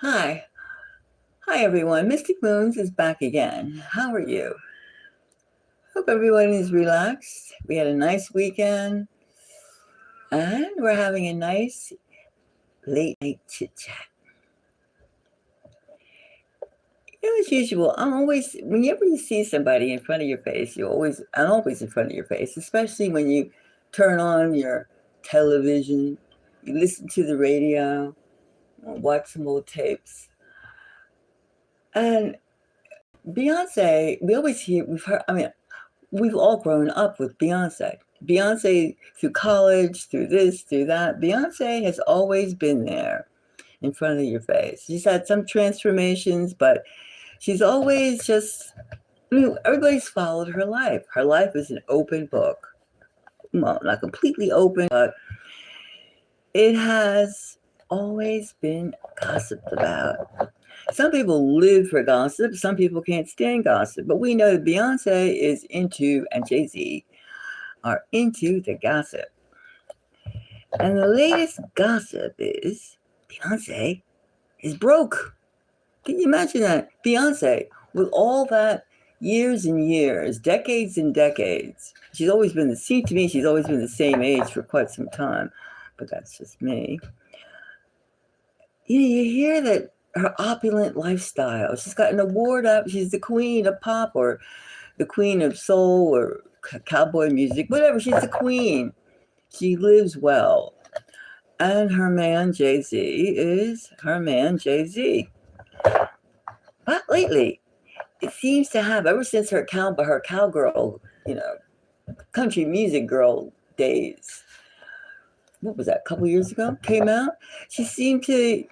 Hi. Hi, everyone. Mystic Moons is back again. How are you? Hope everyone is relaxed. We had a nice weekend and we're having a nice late night chit chat. As usual, whenever you see somebody in front of your face, I'm always in front of your face, especially when you turn on your television, you listen to the radio, watch some old tapes. And Beyonce, we've all grown up with Beyonce. Beyonce, through college, through this, through that. Beyonce has always been there in front of your face. She's had some transformations, but she's always everybody's followed her life. Her life is an open book. Well, not completely open, but it has always been gossiped about. Some people live for gossip. Some people can't stand gossip. But we know that Beyonce is into, and Jay-Z are into the gossip. And the latest gossip is Beyonce is broke. Can you imagine that? Beyonce, with all that years and years, decades and decades, she's always been the same age for quite some time. But that's just me. You hear that her opulent lifestyle. She's got an award up. She's the queen of pop or the queen of soul or cowboy music, whatever. She's the queen. She lives well. And her man, Jay-Z, is her man, Jay-Z. But lately, it seems to have, ever since her cowgirl, country music girl days, what was that, a couple years ago, came out, she seemed to,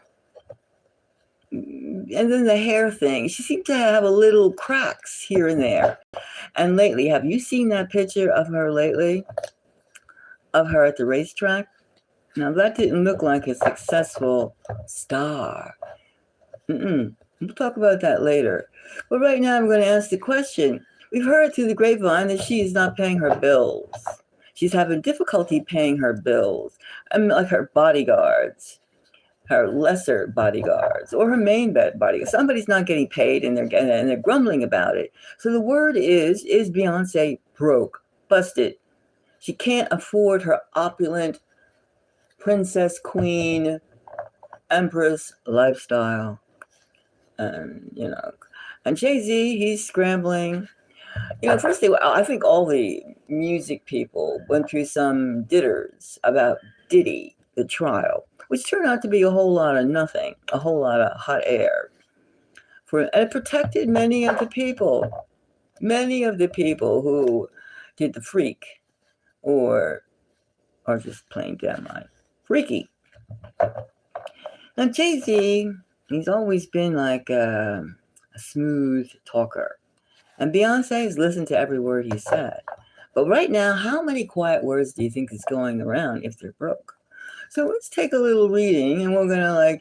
and then the hair thing, she seemed to have a little cracks here and there. And lately, have you seen that picture of her lately? Of her at the racetrack? Now, that didn't look like a successful star. We'll talk about that later. But right now, I'm going to ask the question. We've heard through the grapevine that she is not paying her bills. She's having difficulty paying her bills. Like her bodyguards, her lesser bodyguards, or her main bodyguards. Somebody's not getting paid, and they're grumbling about it. So the word is Beyonce broke, busted? She can't afford her opulent princess, queen, empress lifestyle. And Jay-Z, he's scrambling. First I think all the music people went through some ditters about Diddy, the trial, which turned out to be a whole lot of nothing, a whole lot of hot air. And it protected many of the people who did the freak or are just plain downright freaky. Now, Jay-Z, he's always been like a smooth talker. And Beyonce has listened to every word he said. But right now, how many quiet words do you think is going around if they're broke? So let's take a little reading, and we're going to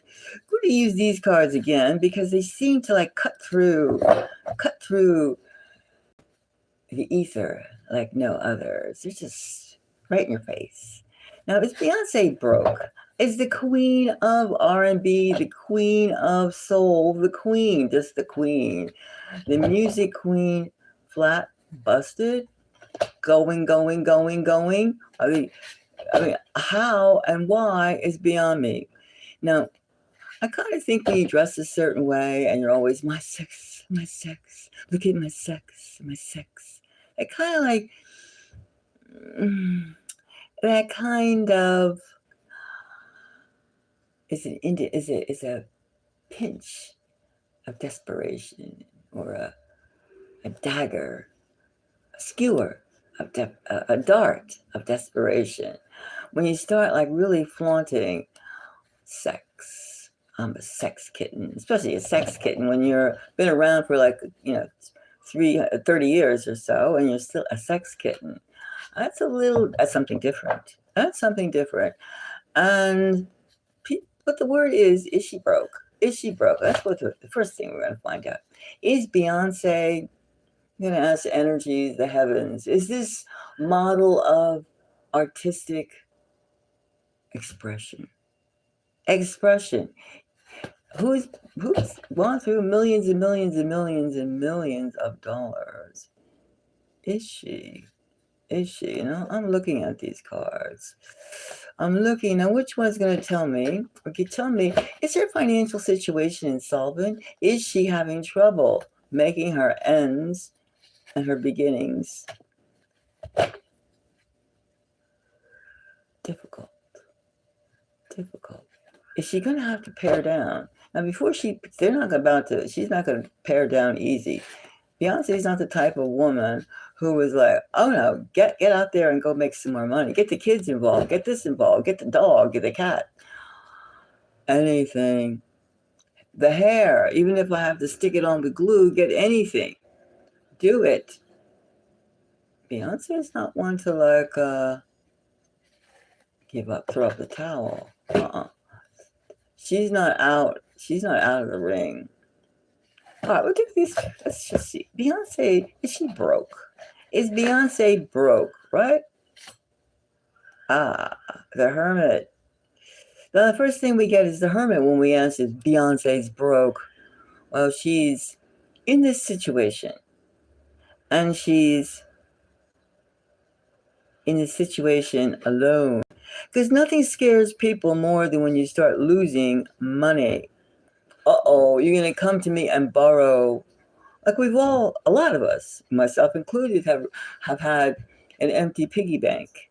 use these cards again because they seem to cut through the ether like no others. They're just right in your face. Now, is Beyonce broke? Is the queen of R&B, the queen of soul, the queen, just the queen, the music queen, flat busted, going? How and why is beyond me. Now, I kind of think when you dress a certain way and you're always my sex, look at my sex. It kind of that kind of is a pinch of desperation or a dagger, a skewer of a dart of desperation. When you start really flaunting sex, I'm a sex kitten, especially a sex kitten when you're been around for 30 years or so and you're still a sex kitten. That's something different. And but the word is she broke? Is she broke? That's what the first thing we're going to find out. Is Beyonce, I'm going to ask energies, the heavens, is this model of artistic expression? who's gone through millions and millions and millions and millions of dollars? Is she? Is she? You know, I'm looking at these cards. I'm looking now. Which one's going to tell me? Okay, tell me. Is her financial situation insolvent? Is she having trouble making her ends and her beginnings difficult? Difficult. Is she going to have to pare down? Now, before she's not going to pare down easy. Beyonce's not the type of woman who was like, oh no, get out there and go make some more money. Get the kids involved. Get this involved. Get the dog. Get the cat. Anything. The hair, even if I have to stick it on with glue, get anything. Do it. Beyonce's not one to like give up, throw up the towel. She's not out. She's not out of the ring. All right, we'll do these. Let's just see. Beyonce, is she broke? Is Beyonce broke, right? The Hermit. Now, the first thing we get is the Hermit when we answer Beyonce's broke. Well, she's in this situation. And she's in this situation alone. Because nothing scares people more than when you start losing money. You're going to come to me and borrow. Like a lot of us, myself included, have had an empty piggy bank.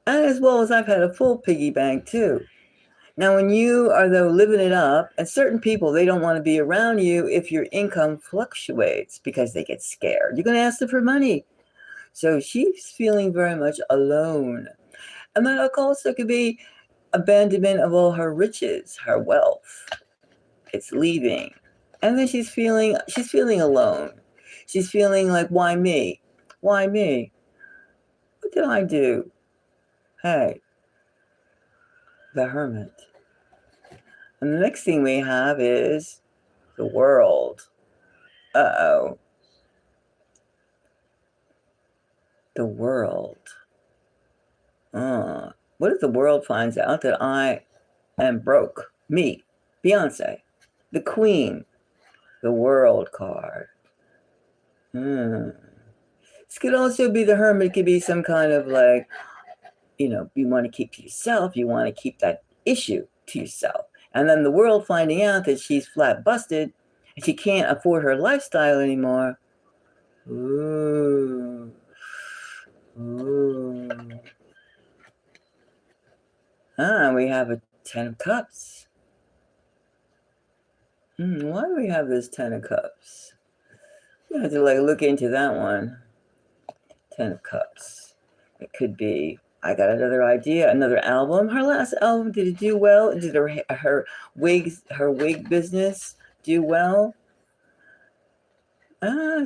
And as well as I've had a full piggy bank too. Now, when you are though living it up, and certain people, they don't want to be around you if your income fluctuates because they get scared. You're going to ask them for money. So she's feeling very much alone. And that also could be abandonment of all her riches, her wealth. It's leaving. And then she's feeling alone. She's feeling like, why me? Why me? What did I do? Hey, the Hermit. And the next thing we have is the World. The World. What if the world finds out that I am broke? Me, Beyonce, the Queen, the World card. This could also be the Hermit. It could be some kind of like, you want to keep to yourself. You want to keep that issue to yourself. And then the world finding out that she's flat busted and she can't afford her lifestyle anymore. Ooh. We have a 10 of Cups. Why do we have this 10 of Cups? We have to look into that one. 10 of Cups. It could be, I got another idea, another album. Her last album, did it do well? Did her wig business do well?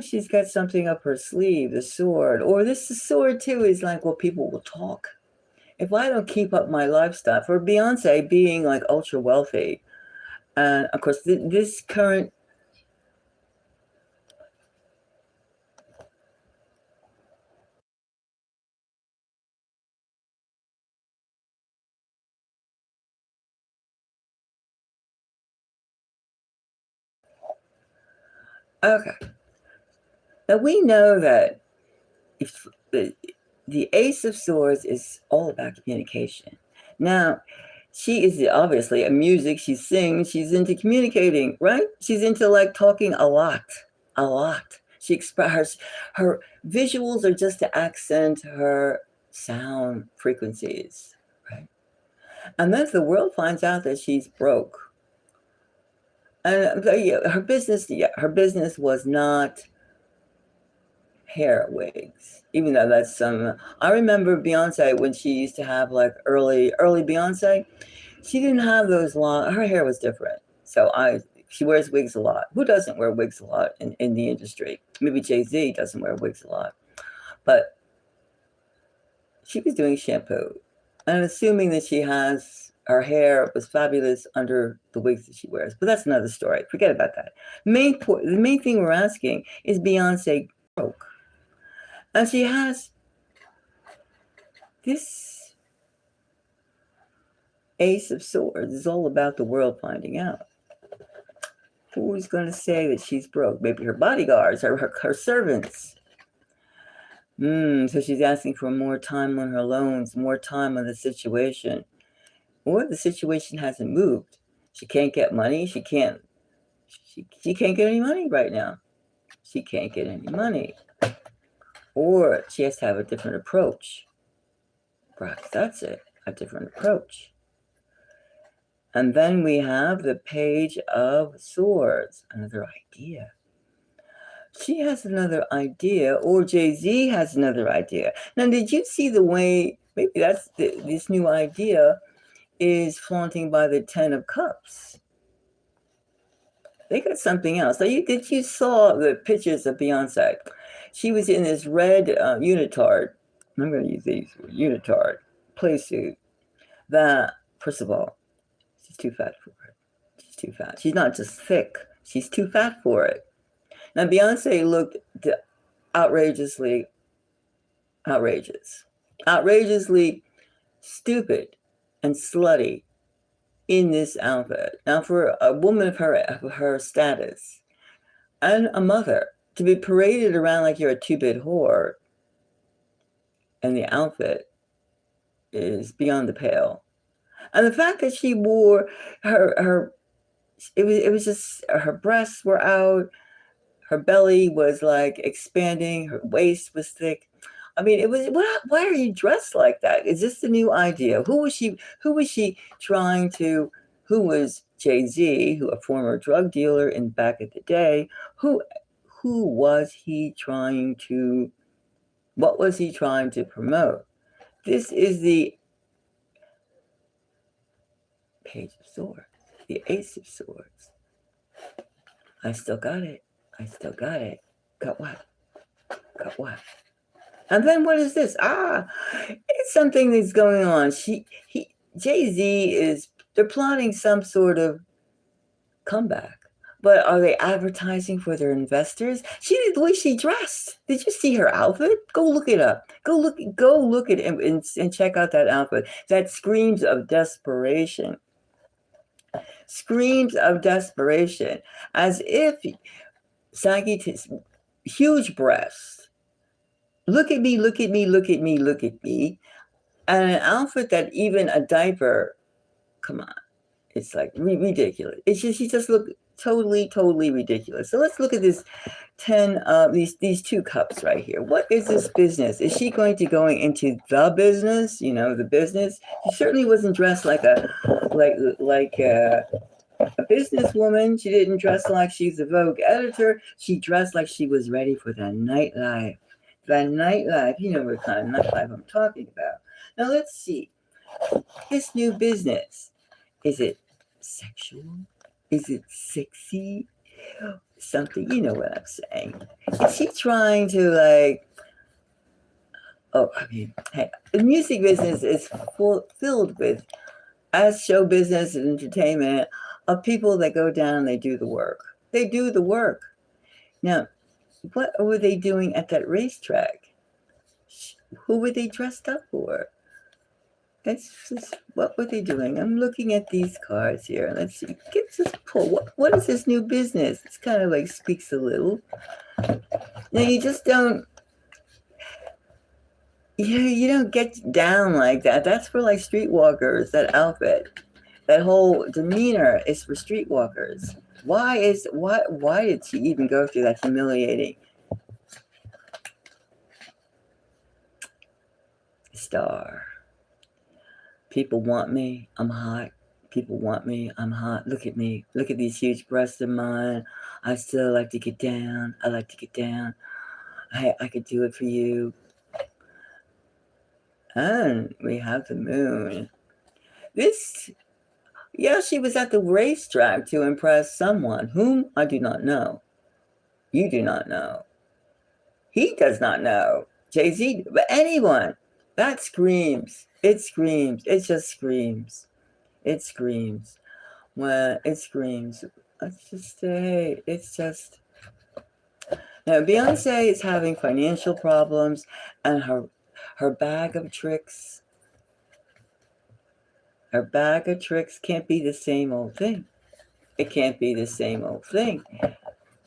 She's got something up her sleeve, the sword. Or the sword too is like, well, people will talk. If I don't keep up my lifestyle, for Beyonce being like ultra wealthy, and of course this current okay. Now we know that if the Ace of Swords is all about communication. Now, she is obviously a music, she sings, she's into communicating, right? She's into like talking a lot. She expresses her visuals are just to accent her sound frequencies, right? And then if the world finds out that she's broke, and her business was not hair wigs, even though that's I remember Beyonce when she used to have like early Beyonce, she didn't have those long, her hair was different. So she wears wigs a lot. Who doesn't wear wigs a lot in the industry? Maybe Jay-Z doesn't wear wigs a lot, but she was doing shampoo. And assuming that her hair was fabulous under the wigs that she wears, but that's another story. Forget about that. The main thing we're asking is Beyonce broke. And she has this Ace of Swords is all about the world finding out. Who's going to say that she's broke? Maybe her bodyguards, her servants. So she's asking for more time on her loans, more time on the situation. Or the situation hasn't moved. She can't get money. She can't get any money right now. She can't get any money. Or she has to have a different approach. Perhaps that's it, a different approach. And then we have the Page of Swords, another idea. She has another idea, or Jay-Z has another idea. Now, did you see the way, maybe that's this new idea is flaunting by the 10 of Cups. They got something else. So did you saw the pictures of Beyonce? She was in this red unitard. I'm going to use these unitard play suit. That, first of all, she's too fat for it. She's too fat. She's not just thick. She's too fat for it. Now, Beyonce looked outrageously stupid and slutty in this outfit. Now, for a woman of her status and a mother to be paraded around like you're a two-bit whore, and the outfit is beyond the pale. And the fact that she wore it was just her breasts were out, her belly was like expanding, her waist was thick. I mean, it was, why are you dressed like that? Is this the new idea? Who was she trying to, who was Jay-Z, who a former drug dealer in back in the day, who was he trying to, what was he trying to promote? This is the Page of Swords, the Ace of Swords. I still got it. Got what? And then what is this? It's something that's going on. Jay-Z they're plotting some sort of comeback. But are they advertising for their investors? The way she dressed. Did you see her outfit? Go look it up. Go look at it and check out that outfit. That screams of desperation. Screams of desperation. As if saggy, huge breasts. Look at me. And an outfit that even a diaper, come on. It's like ridiculous. She just looked totally ridiculous. So let's look at this 10 these two cups right here. What is this business? Is she going into the business? The business. She certainly wasn't dressed like a businesswoman. She didn't dress like she's a Vogue editor. She dressed like she was ready for the nightlife. You know what kind of nightlife I'm talking about. Now let's see. This new business. Is it sexual? Is it sexy? Something, you know what I'm saying. Is she trying to hey, the music business is filled with, as show business and entertainment, of people that go down and they do the work. Now, what were they doing at that racetrack? Who were they dressed up for? What were they doing? I'm looking at these cards here. Let's see. Get this pull. What is this new business? It's kind of speaks a little. Now you just don't. You don't get down like that. That's for streetwalkers. That outfit, that whole demeanor is for streetwalkers. Why did she even go through that humiliating Star? People want me, I'm hot. People want me, I'm hot. Look at me. Look at these huge breasts of mine. I still like to get down. I could do it for you. And we have the moon. She was at the racetrack to impress someone whom I do not know. You do not know. He does not know. Jay-Z, but anyone. That screams. It screams. It just screams. It screams. Well, it screams. Let's just say it's just. Now, Beyonce is having financial problems, and her bag of tricks. Her bag of tricks can't be the same old thing. It can't be the same old thing.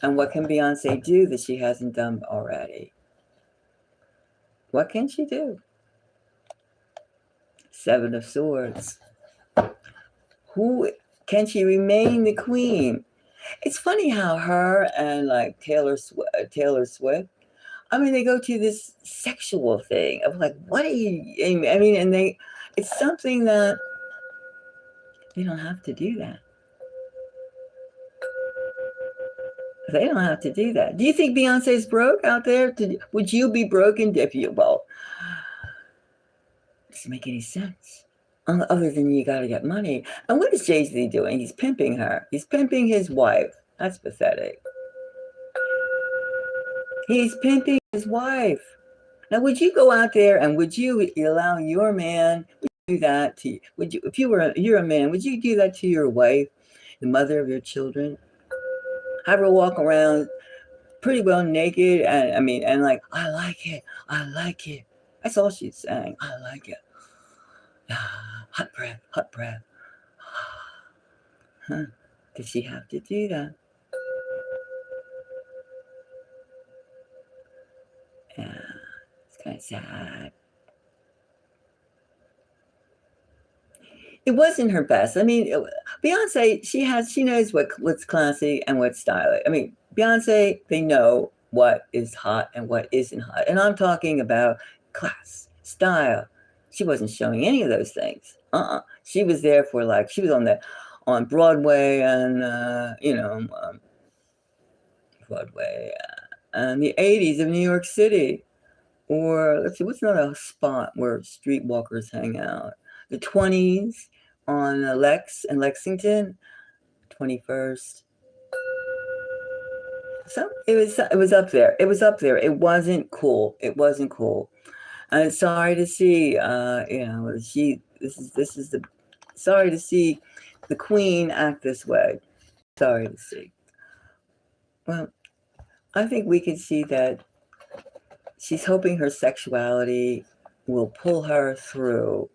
And what can Beyonce do that she hasn't done already? What can she do? Seven of Swords. Who can she remain the queen? It's funny how her and like Taylor Swift, I mean, they go to this sexual thing of like, what are you? I mean, and it's something that they don't have to do that. They don't have to do that. Do you think Beyonce's broke out there? Would you be broken if you? Well, it doesn't make any sense. Other than you got to get money. And what is Jay-Z doing? He's pimping her. He's pimping his wife. That's pathetic. He's pimping his wife. Now, would you go out there and would you allow your man to do that to you? Would you, if you're a man, would you do that to your wife, the mother of your children? Have her walk around pretty well naked and like, I like it. I like it. That's all she's saying. I like it. Hot breath, hot breath. Huh? Did she have to do that? Yeah, it's kind of sad. It wasn't her best. I mean, Beyonce, she knows what's classy and what's stylish. I mean, Beyonce, they know what is hot and what isn't hot. And I'm talking about class, style. She wasn't showing any of those things. She was there for like, she was on Broadway and, Broadway and the 80s of New York City. Or let's see, what's another spot where streetwalkers hang out? The 20s on Lex and Lexington, 21st. So it was up there. It was up there. It wasn't cool. It wasn't cool. And sorry to see, sorry to see the queen act this way. Sorry to see. Well, I think we can see that she's hoping her sexuality will pull her through.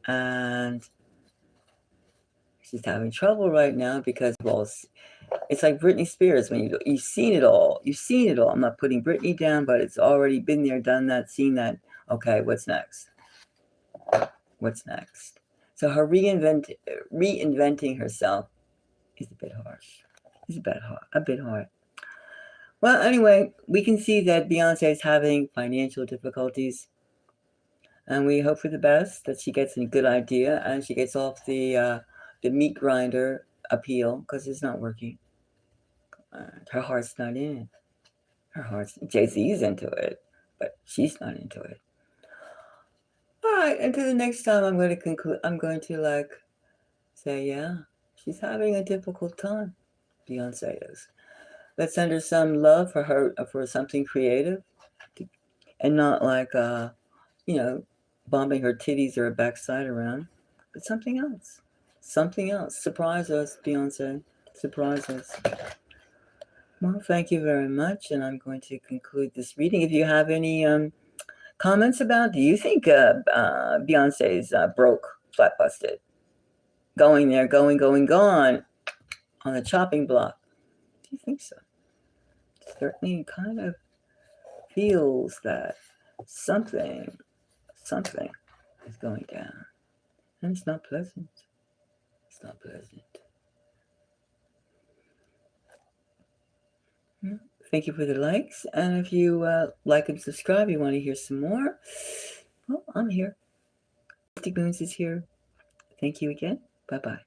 And she's having trouble right now because, well, it's like Britney Spears. When you've seen it all. You've seen it all. I'm not putting Britney down, but it's already been there, done that, seen that. Okay, what's next? What's next? So her reinventing herself is a bit harsh. It's a bit hard. Well, anyway, we can see that Beyonce is having financial difficulties. And we hope for the best, that she gets a good idea and she gets off the meat grinder appeal, because it's not working. Her heart's not in it. Jay-Z's into it, but she's not into it. All right, until the next time, I'm going to conclude. I'm going to say, yeah, she's having a difficult time. Beyonce is. Let's send her some love for something creative, and not bombing her titties or her backside around, but something else. Something else. Surprise us, Beyonce. Surprise us. Well, thank you very much, and I'm going to conclude this reading. If you have any comments do you think Beyonce's broke, flat busted, going there, gone on the chopping block? Do you think so? It certainly kind of feels that something is going down, and it's not pleasant. It's not pleasant. Thank you for the likes, and if you like and subscribe, you want to hear some more, well, I'm here. Mystic Moons is here. Thank you again. Bye-bye.